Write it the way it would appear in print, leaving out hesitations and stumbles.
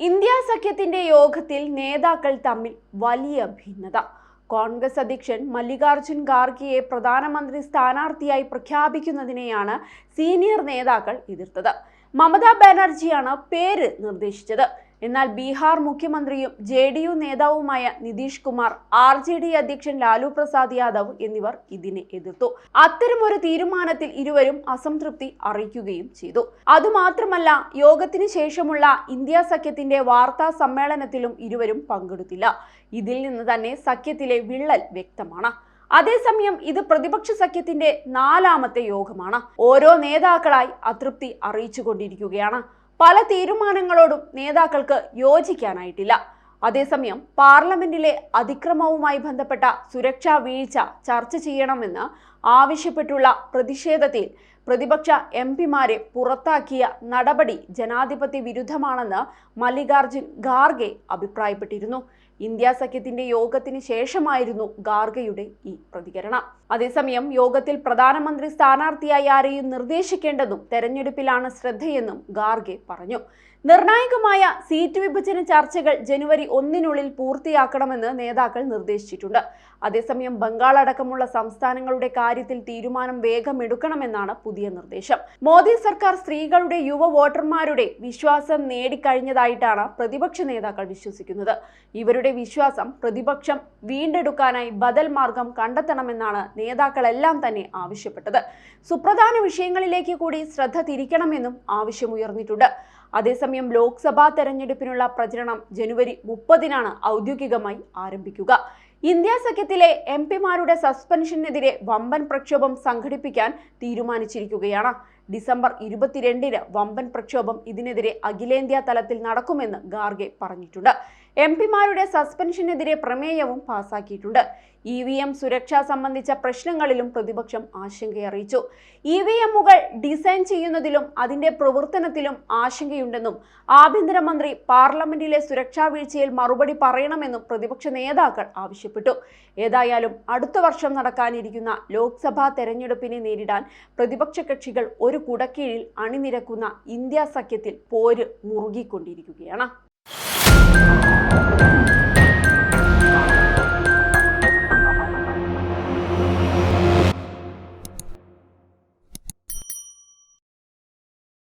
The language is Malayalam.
ഇന്ത്യ സഖ്യത്തിന്റെ യോഗത്തിൽ നേതാക്കൾ തമ്മിൽ വലിയ ഭിന്നത. കോൺഗ്രസ് അധ്യക്ഷൻ മല്ലികാർജുൻ ഖാർഗെയെ പ്രധാനമന്ത്രി സ്ഥാനാർത്ഥിയായി പ്രഖ്യാപിക്കുന്നതിനെയാണ് സീനിയർ നേതാക്കൾ എതിർത്തത്. മമതാ ബാനർജിയാണ് പേര് നിർദ്ദേശിച്ചത്. എന്നാൽ ബീഹാർ മുഖ്യമന്ത്രിയും JDU നേതാവുമായ നിതീഷ് കുമാർ, RJD അധ്യക്ഷൻ ലാലു പ്രസാദ് യാദവ് എന്നിവർ ഇതിനെ എതിർത്തു. അത്തരമൊരു തീരുമാനത്തിൽ ഇരുവരും അസംതൃപ്തി അറിയിക്കുകയും ചെയ്തു. അതുമാത്രമല്ല, യോഗത്തിന് ശേഷമുള്ള ഇന്ത്യ സഖ്യത്തിന്റെ വാർത്താ സമ്മേളനത്തിലും ഇരുവരും പങ്കെടുത്തില്ല. ഇതിൽ നിന്ന് തന്നെ സഖ്യത്തിലെ വിള്ളൽ വ്യക്തമാണ്. അതേസമയം ഇത് പ്രതിപക്ഷ സഖ്യത്തിന്റെ 4ാമത്തെ യോഗമാണ്. ഓരോ നേതാക്കളായി അതൃപ്തി അറിയിച്ചുകൊണ്ടിരിക്കുകയാണ്. പല തീരുമാനങ്ങളോടും നേതാക്കൾക്ക് യോജിക്കാനായിട്ടില്ല. അതേസമയം പാർലമെന്റിലെ അതിക്രമവുമായി ബന്ധപ്പെട്ട സുരക്ഷാ വീഴ്ച ചർച്ച ചെയ്യണമെന്ന് ആവശ്യപ്പെട്ടുള്ള പ്രതിഷേധത്തിൽ പ്രതിപക്ഷ MPമാരെ പുറത്താക്കിയ നടപടി ജനാധിപത്യ വിരുദ്ധമാണെന്ന് മല്ലികാർജുൻ ഖാർഗെ അഭിപ്രായപ്പെട്ടിരുന്നു. ഇന്ത്യ സഖ്യത്തിന്റെ യോഗത്തിന് ശേഷമായിരുന്നു ഖാർഗെയുടെ ഈ പ്രതികരണം. അതേസമയം യോഗത്തിൽ പ്രധാനമന്ത്രി സ്ഥാനാർത്ഥിയായി ആരെയും നിർദ്ദേശിക്കേണ്ടതും തെരഞ്ഞെടുപ്പിലാണ് ശ്രദ്ധയെന്നും ഖാർഗെ പറഞ്ഞു. നിർണായകമായ സീറ്റ് വിഭജന ചർച്ചകൾ ജനുവരി 1 പൂർത്തിയാക്കണമെന്ന് നേതാക്കൾ നിർദ്ദേശിച്ചിട്ടുണ്ട്. അതേസമയം ബംഗാൾ അടക്കമുള്ള സംസ്ഥാനങ്ങളുടെ കാര്യത്തിൽ തീരുമാനം വേഗം എടുക്കണമെന്നാണ് പുതിയ നിർദ്ദേശം. മോദി സർക്കാർ സ്ത്രീകളുടെ യുവ വോട്ടർമാരുടെ വിശ്വാസം നേടിക്കഴിഞ്ഞതായിട്ടാണ് പ്രതിപക്ഷ നേതാക്കൾ വിശ്വസിക്കുന്നത്. ഇവരുടെ വിശ്വാസം പ്രതിപക്ഷം വീണ്ടെടുക്കാനായി ബദൽ മാർഗം കണ്ടെത്തണമെന്നാണ് നേതാക്കളെല്ലാം തന്നെ ആവശ്യപ്പെട്ടത്. സുപ്രധാന വിഷയങ്ങളിലേക്ക് കൂടി ശ്രദ്ധ തിരിക്കണമെന്നും ആവശ്യമുയർന്നിട്ടുണ്ട്. അതേസമയം ലോക്സഭാ തെരഞ്ഞെടുപ്പിനുള്ള പ്രചരണം ജനുവരി 30 ഔദ്യോഗികമായി ആരംഭിക്കുക. ഇന്ത്യ സഖ്യത്തിലെ MPമാരുടെ സസ്പെൻഷനെതിരെ വമ്പൻ പ്രക്ഷോഭം സംഘടിപ്പിക്കാൻ തീരുമാനിച്ചിരിക്കുകയാണ്. ഡിസംബർ 22 വമ്പൻ പ്രക്ഷോഭം ഇതിനെതിരെ അഖിലേന്ത്യാ തലത്തിൽ നടക്കുമെന്ന് ഖാർഗെ പറഞ്ഞിട്ടുണ്ട്. MPമാരുടെ സസ്പെൻഷനെതിരെ പ്രമേയവും പാസാക്കിയിട്ടുണ്ട്. EVM സുരക്ഷ സംബന്ധിച്ച പ്രശ്നങ്ങളിലും പ്രതിപക്ഷം ആശങ്കയറിയിച്ചു. EVMകൾ ഡിസൈൻ ചെയ്യുന്നതിലും അതിന്റെ പ്രവർത്തനത്തിലും ആശങ്കയുണ്ടെന്നും ആഭ്യന്തരമന്ത്രി പാർലമെന്റിലെ സുരക്ഷാ വീഴ്ചയിൽ മറുപടി പറയണമെന്നും പ്രതിപക്ഷ നേതാക്കൾ ആവശ്യപ്പെട്ടു. ഏതായാലും അടുത്ത വർഷം നടക്കാനിരിക്കുന്ന ലോക്സഭാ തെരഞ്ഞെടുപ്പിനെ നേരിടാൻ പ്രതിപക്ഷ കക്ഷികൾ ഒരു കുടക്കീഴിൽ അണിനിരക്കുന്ന ഇന്ത്യ സഖ്യത്തിൽ പോര് മുറുകിക്കൊണ്ടിരിക്കുകയാണ്.